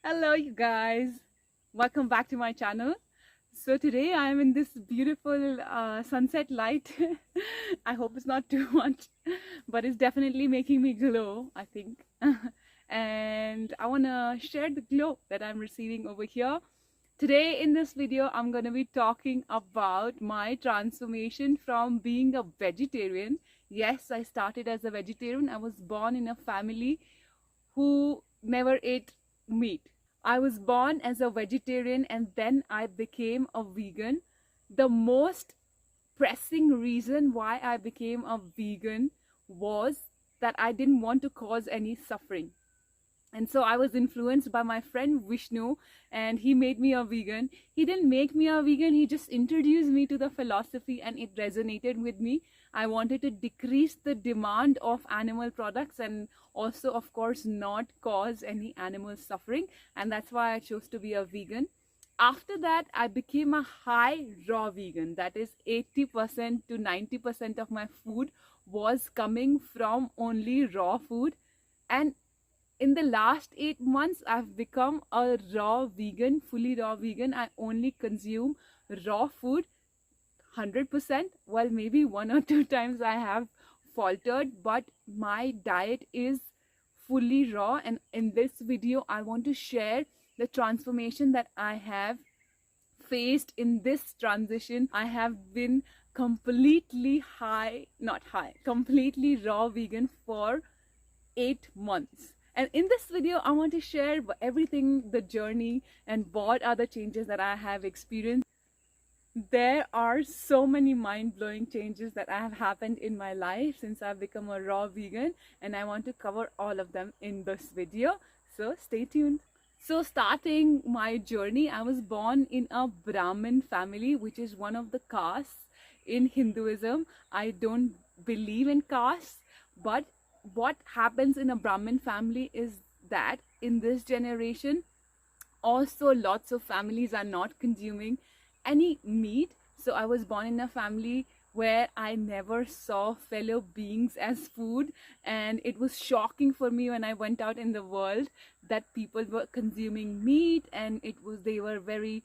Hello, you guys. Welcome back to my channel. So today I am in this beautiful sunset light. I hope it's not too much, but it's definitely making me glow, I think. And I want to share the glow that I'm receiving over here. Today in this video, I'm going to be talking about my transformation from being a vegetarian. Yes, I started as a vegetarian. I was born in a family who never ate meat. I was born as a vegetarian and then I became a vegan. The most pressing reason why I became a vegan was that I didn't want to cause any suffering. And so I was influenced by my friend Vishnu, and he made me a vegan. He didn't make me a vegan, he just introduced me to the philosophy and it resonated with me. I wanted to decrease the demand of animal products and also, of course, not cause any animal suffering. And that's why I chose to be a vegan. After that, I became a high raw vegan. That is 80% to 90% of my food was coming from only raw food. And in the last 8 months, I've become a raw vegan, fully raw vegan. I only consume raw food 100%. Well, maybe one or two times I have faltered, but my diet is fully raw. And in this video, I want to share the transformation that I have faced in this transition. I have been completely completely raw vegan for 8 months. And in this video, I want to share everything, the journey, and what are the changes that I have experienced. There are so many mind-blowing changes that have happened in my life since I've become a raw vegan, and I want to cover all of them in this video. So stay tuned. So starting my journey, I was born in a Brahmin family, which is one of the castes in Hinduism. I don't believe in castes, but what happens in a Brahmin family is that in this generation, also lots of families are not consuming any meat. So I was born in a family where I never saw fellow beings as food, and it was shocking for me when I went out in the world that people were consuming meat, and they were very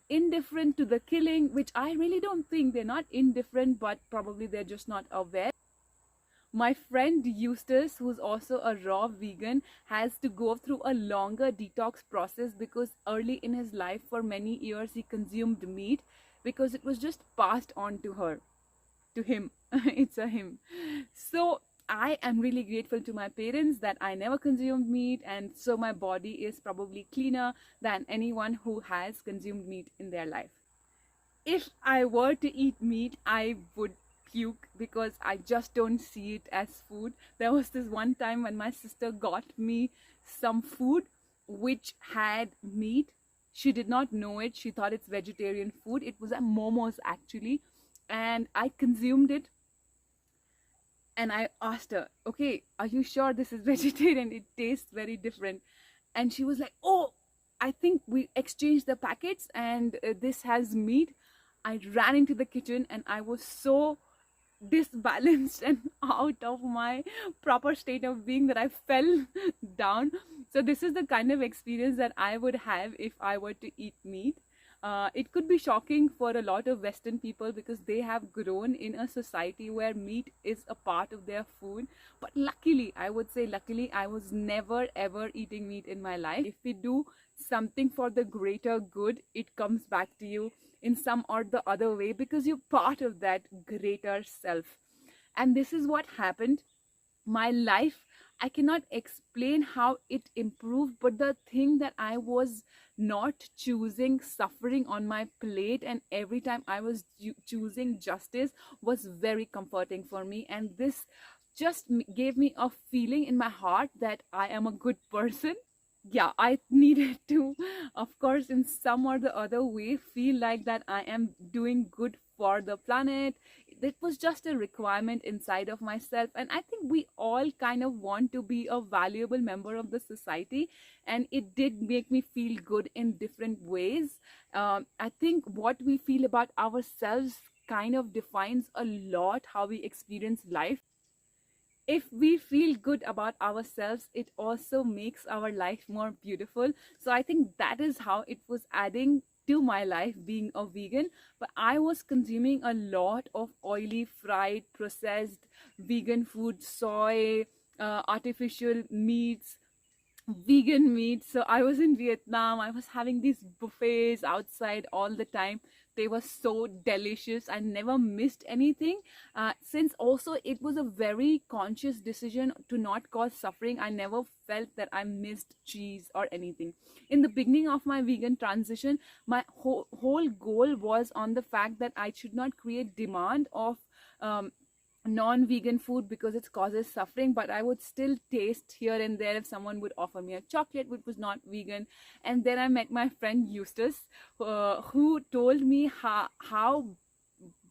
indifferent to the killing, which I really don't think. They're not indifferent, but probably they're just not aware. My friend Eustace, who's also a raw vegan, has to go through a longer detox process because early in his life, for many years, he consumed meat because it was just passed on to him. It's a him. So I am really grateful to my parents that I never consumed meat, and so my body is probably cleaner than anyone who has consumed meat in their life. If I were to eat meat, I would puke because I just don't see it as food. There was this one time when my sister got me some food which had meat. She did not know it. She thought it's vegetarian food. It was a momos actually, and I consumed it. And I asked her, okay, are you sure this is vegetarian? It tastes very different. And she was like, oh, I think we exchanged the packets and this has meat. I ran into the kitchen and I was so disbalanced and out of my proper state of being that I fell down. So this is the kind of experience that I would have if I were to eat meat. It could be shocking for a lot of Western people because they have grown in a society where meat is a part of their food. But luckily, I would say luckily, I was never ever eating meat in my life. If we do something for the greater good, it comes back to you in some or the other way because you're part of that greater self. And this is what happened. My life, I cannot explain how it improved, but the thing that I was not choosing suffering on my plate, and every time I was choosing justice, was very comforting for me. And this just gave me a feeling in my heart that I am a good person. Yeah, I needed to, of course, in some or the other way, feel like that I am doing good for the planet. It was just a requirement inside of myself, and I think we all kind of want to be a valuable member of the society, and it did make me feel good in different ways. I think what we feel about ourselves kind of defines a lot how we experience life. if we feel good about ourselves, it also makes our life more beautiful. So I think that is how it was adding to my life being a vegan. But I was consuming a lot of oily, fried, processed vegan food, soy, artificial meats, vegan meat. So I was in Vietnam. I was having these buffets outside all the time. They were so delicious. I never missed anything. Since also it was a very conscious decision to not cause suffering, I never felt that I missed cheese or anything. In the beginning of my vegan transition, my whole goal was on the fact that I should not create demand of non-vegan food because it causes suffering, but I would still taste here and there if someone would offer me a chocolate which was not vegan. And then I met my friend Eustace, who told me how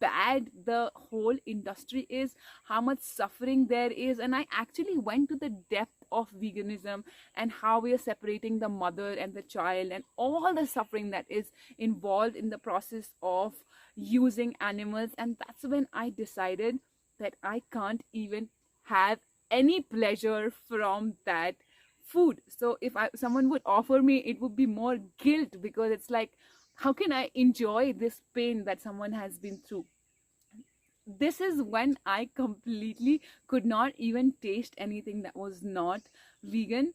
bad the whole industry is, how much suffering there is. And I actually went to the depth of veganism and how we are separating the mother and the child and all the suffering that is involved in the process of using animals. And that's when I decided that I can't even have any pleasure from that food. So if someone would offer me, it would be more guilt, because it's like, how can I enjoy this pain that someone has been through? This is when I completely could not even taste anything that was not vegan.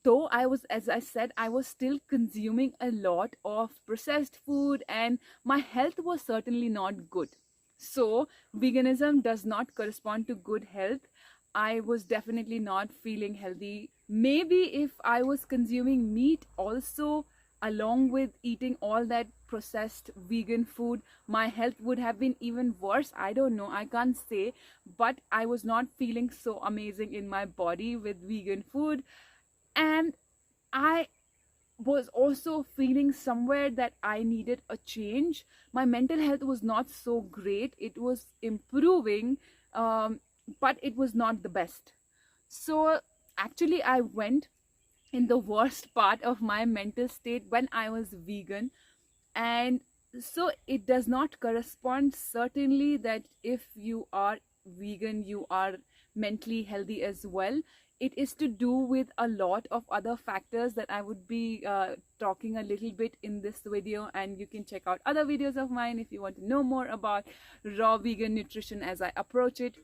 Though I was, as I said, I was still consuming a lot of processed food and my health was certainly not good. So veganism does not correspond to good health. I was definitely not feeling healthy. Maybe if I was consuming meat also along with eating all that processed vegan food, my health would have been even worse. I don't know, I can't say, but I was not feeling so amazing in my body with vegan food. And I was also feeling somewhere that I needed a change. My mental health was not so great. It was improving, but it was not the best. So actually I went in the worst part of my mental state when I was vegan. And so it does not correspond certainly that if you are vegan, you are mentally healthy as well. It is to do with a lot of other factors that I would be talking a little bit in this video, and you can check out other videos of mine if you want to know more about raw vegan nutrition as I approach it.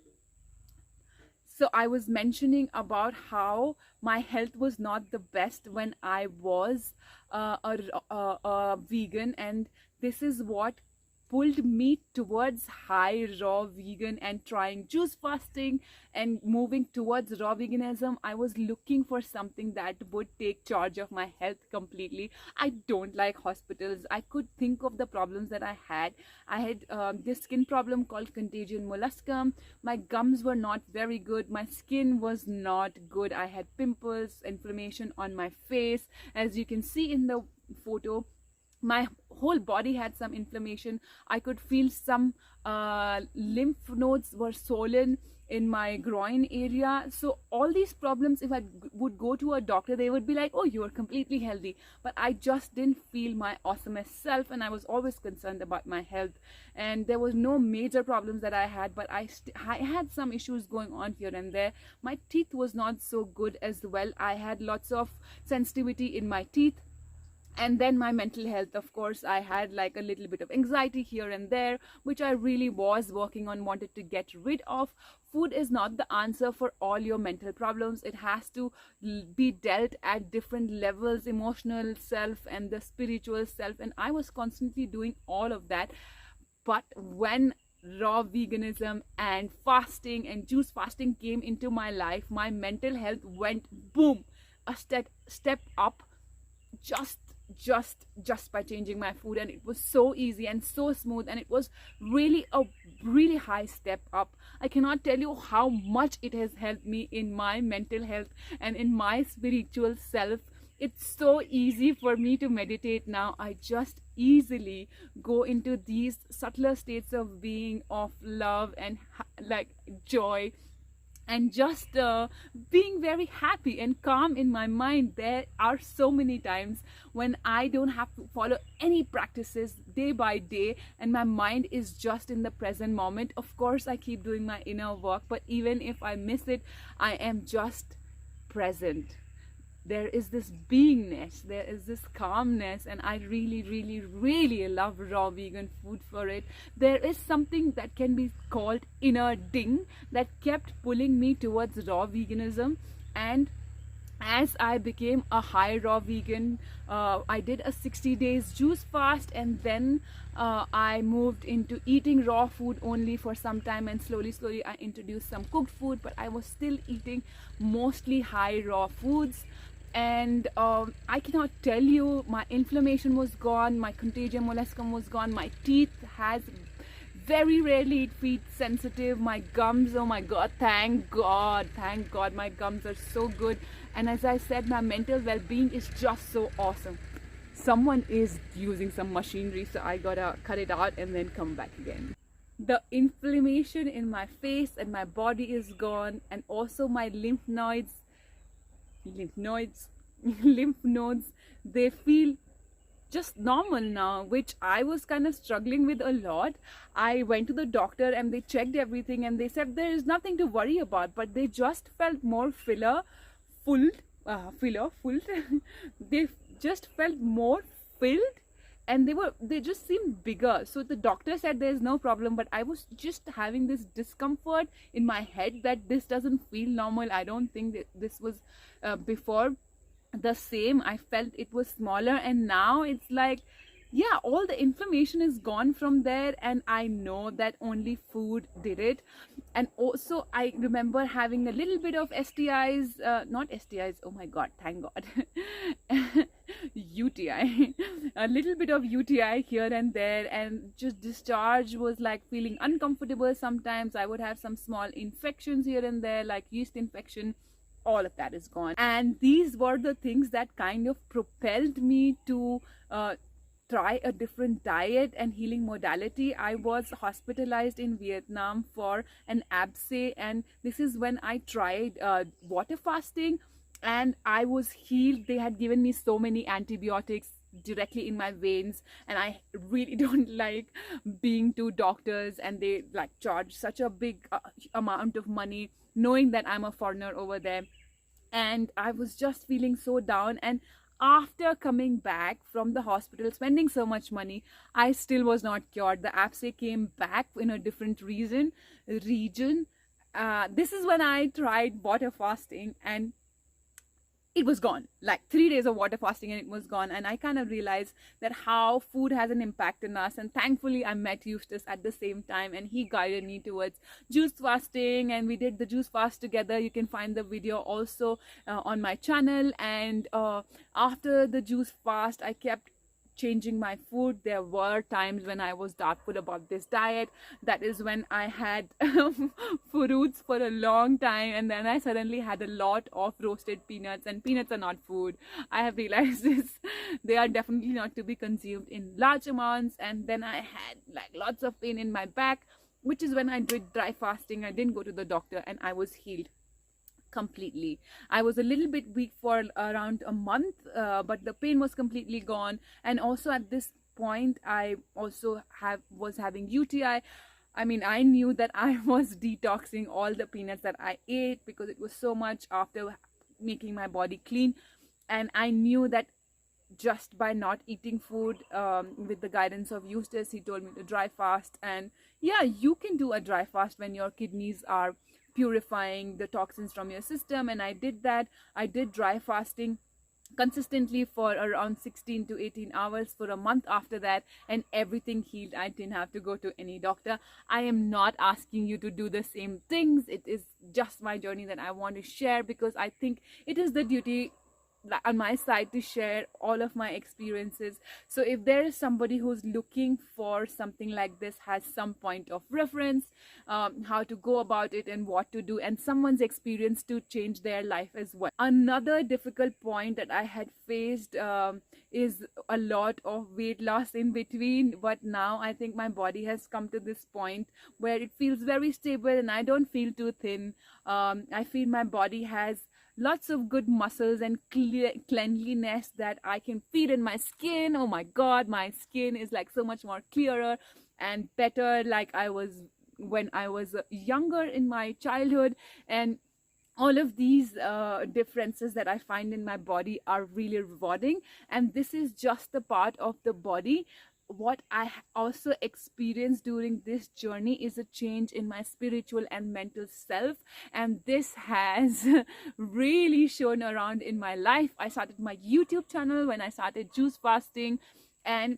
So I was mentioning about how my health was not the best when I was a vegan, and this is what pulled me towards high raw vegan and trying juice fasting and moving towards raw veganism. I was looking for something that would take charge of my health completely. I don't like hospitals. I could think of the problems that I had. I had this skin problem called contagion molluscum. My gums were not very good. My skin was not good. I had pimples, inflammation on my face. As you can see in the photo, my whole body had some inflammation. I could feel some lymph nodes were swollen in my groin area. So all these problems, if I would go to a doctor, they would be like, oh, you're completely healthy. But I just didn't feel my awesomest self, and I was always concerned about my health. And there was no major problems that I had, but I had some issues going on here and there. My teeth was not so good as well. I had lots of sensitivity in my teeth. And then my mental health, of course, I had like a little bit of anxiety here and there, which I really was working on, wanted to get rid of. Food is not the answer for all your mental problems. It has to be dealt at different levels, emotional self and the spiritual self. And I was constantly doing all of that. But when raw veganism and fasting and juice fasting came into my life, my mental health went boom, a step up just by changing my food. And it was so easy and so smooth, and it was really a really high step up. I cannot tell you how much it has helped me in my mental health and in my spiritual self. It's so easy for me to meditate now. I just easily go into these subtler states of being, of love and like joy. and just being very happy and calm in my mind. There are so many times when I don't have to follow any practices day by day, and my mind is just in the present moment. Of course, I keep doing my inner work, but even if I miss it, I am just present. There is this beingness, there is this calmness, and I really, really, really love raw vegan food for it. There is something that can be called inner ding that kept pulling me towards raw veganism. And as I became a high raw vegan, I did a 60 days juice fast, and then I moved into eating raw food only for some time, and slowly I introduced some cooked food, but I was still eating mostly high raw foods. And I cannot tell you, my inflammation was gone, my contagion molluscum was gone, my teeth has very rarely it feels sensitive, my gums, oh my god, thank god, my gums are so good. And as I said, my mental well-being is just so awesome. Someone is using some machinery, so I gotta cut it out and then come back again. The inflammation in my face and my body is gone, and also my lymph nodes, they feel just normal now, which I was kind of struggling with a lot. I went to the doctor and they checked everything and they said there is nothing to worry about, but they just felt more full. They just felt more filled, and they just seemed bigger. So the doctor said there's no problem, but I was just having this discomfort in my head that this doesn't feel normal. I don't think that this was before the same. I felt it was smaller, and now it's like, yeah, all the inflammation is gone from there, and I know that only food did it. And also I remember having a little bit of STIs, not STIs, oh my god, thank god, UTI, a little bit of UTI here and there, and just discharge was like feeling uncomfortable. Sometimes I would have some small infections here and there, like yeast infection. All of that is gone, and these were the things that kind of propelled me to try a different diet and healing modality. I was hospitalized in Vietnam for an abscess, and this is when I tried water fasting, and I was healed. They had given me so many antibiotics directly in my veins, and I really don't like being to doctors and they like charge such a big amount of money, knowing that I'm a foreigner over there. And I was just feeling so down, and after coming back from the hospital, spending so much money, I still was not cured. The abscess came back in a different region. This is when I tried water fasting, and it was gone. Like 3 days of water fasting and it was gone. And I kind of realized that how food has an impact on us. And thankfully I met Eustace at the same time, and he guided me towards juice fasting, and we did the juice fast together. You can find the video also on my channel. And after the juice fast, I kept changing my food. There were times when I was doubtful about this diet. That is when I had fruits for a long time, and then I suddenly had a lot of roasted peanuts, and peanuts are not food. I have realized this. They are definitely not to be consumed in large amounts. And then I had like lots of pain in my back, which is when I did dry fasting. I didn't go to the doctor, and I was healed completely. I was a little bit weak for around a month, but the pain was completely gone. And also at this point I also was having UTI. I mean, I knew that I was detoxing all the peanuts that I ate, because it was so much after making my body clean. And I knew that just by not eating food, with the guidance of Eustace, he told me to dry fast. And yeah, you can do a dry fast when your kidneys are purifying the toxins from your system. And I did that. I did dry fasting consistently for around 16 to 18 hours for a month after that, and everything healed. I didn't have to go to any doctor. I am not asking you to do the same things. It is just my journey that I want to share, because I think it is the duty on my side to share all of my experiences. So if there is somebody who's looking for something like this, has some point of reference, how to go about it and what to do, and someone's experience to change their life as well. Another difficult point that I had faced is a lot of weight loss in between, but now I think my body has come to this point where it feels very stable and I don't feel too thin. I feel my body has lots of good muscles and cleanliness that I can feel in my skin. Oh my god, my skin is like so much more clearer and better, like I was when I was younger in my childhood. And all of these differences that I find in my body are really rewarding, and this is just the part of the body. What I also experienced during this journey is a change in my spiritual and mental self, and this has really shown around in my life. I started my YouTube channel when I started juice fasting, and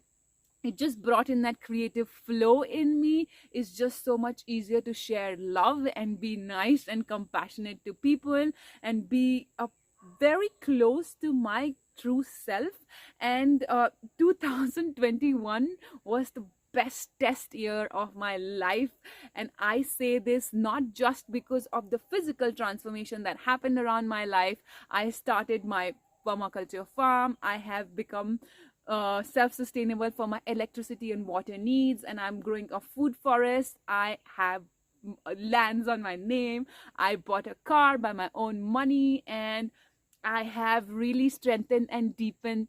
it just brought in that creative flow in me. It's just so much easier to share love and be nice and compassionate to people and be very close to my true self. And 2021 was the best test year of my life, and I say this not just because of the physical transformation that happened around my life. I started my permaculture farm. I have become self-sustainable for my electricity and water needs, and I'm growing a food forest. I have lands on my name. I bought a car by my own money, and I have really strengthened and deepened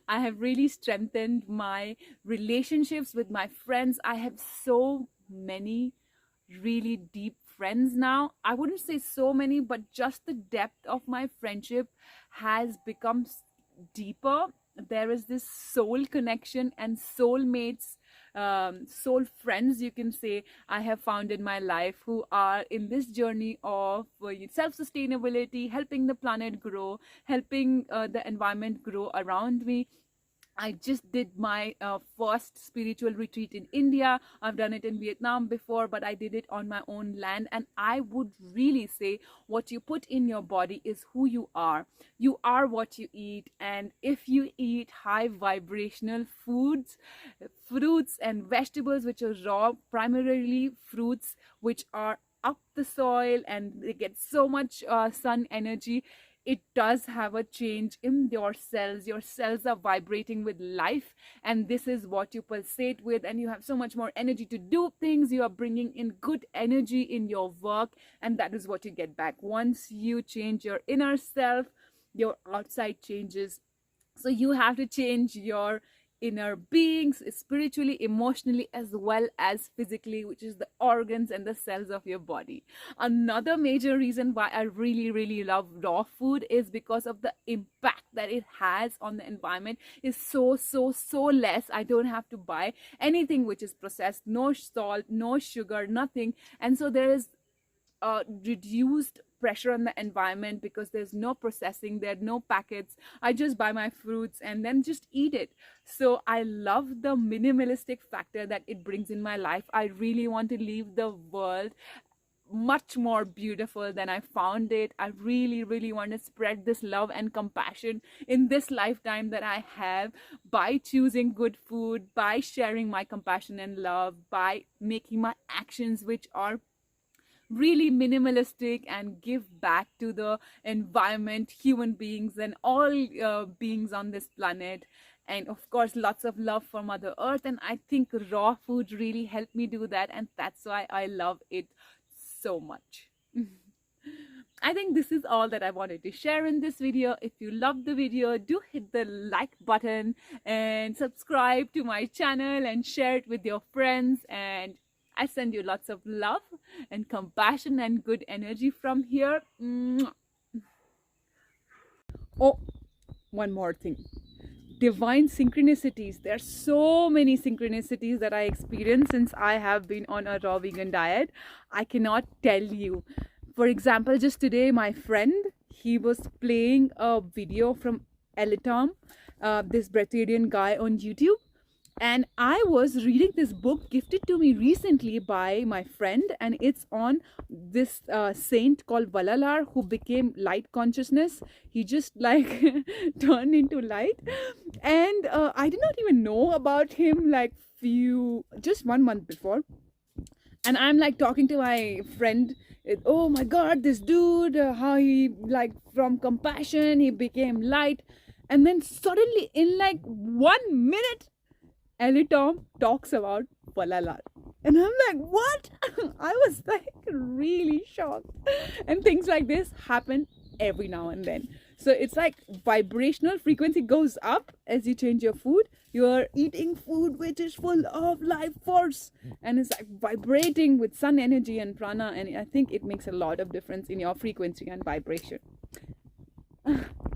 I have really strengthened my relationships with my friends. I have so many really deep friends now. I wouldn't say so many, but just the depth of my friendship has become deeper. There is this soul connection and soulmates, soul friends, you can say, I have found in my life, who are in this journey of self-sustainability, helping the planet grow, helping the environment grow around me. I just did my first spiritual retreat in India. I've done it in Vietnam before, but I did it on my own land. And I would really say what you put in your body is who you are. You are what you eat. And if you eat high vibrational foods, fruits and vegetables, which are raw, primarily fruits which are up the soil and they get so much sun energy, it does have a change in your cells. Your cells are vibrating with life, and this is what you pulsate with, and you have so much more energy to do things. You are bringing in good energy in your work, and that is what you get back. Once you change your inner self, your outside changes. So you have to change your inner beings spiritually, emotionally, as well as physically, which is the organs and the cells of your body. Another major reason why I really love raw food is because of the impact that it has on the environment is so less. I don't have to buy anything which is processed, no salt, no sugar, nothing. And so there is reduced pressure on the environment because there's no processing, there are no packets. I just buy my fruits and then just eat it. So I love the minimalistic factor that it brings in my life. I really want to leave the world much more beautiful than I found it. I really want to spread this love and compassion in this lifetime that I have by choosing good food, by sharing my compassion and love, by making my actions which are really minimalistic and give back to the environment, human beings, and all beings on this planet. And of course, lots of love for Mother Earth. And I think raw food really helped me do that, and that's why I love it so much. I think this is all that I wanted to share in this video. If you loved the video, do hit the like button and subscribe to my channel and share it with your friends. And I send you lots of love and compassion and good energy from here. Oh, one more thing. Divine synchronicities. There are so many synchronicities that I experienced since I have been on a raw vegan diet. I cannot tell you. For example, just today, my friend, he was playing a video from Elitom, this fruitarian guy on YouTube. And I was reading this book gifted to me recently by my friend, and it's on this saint called Valalar who became light consciousness. He just like turned into light, and I did not even know about him like few just 1 month before. And I'm like talking to my friend, oh my god, this dude, how he like from compassion he became light. And then suddenly in like 1 minute, Elitom talks about Valalar. And I'm like, what? I was like really shocked. And things like this happen every now and then. So it's like vibrational frequency goes up as you change your food. You're eating food which is full of life force, and it's like vibrating with sun energy and prana. And I think it makes a lot of difference in your frequency and vibration.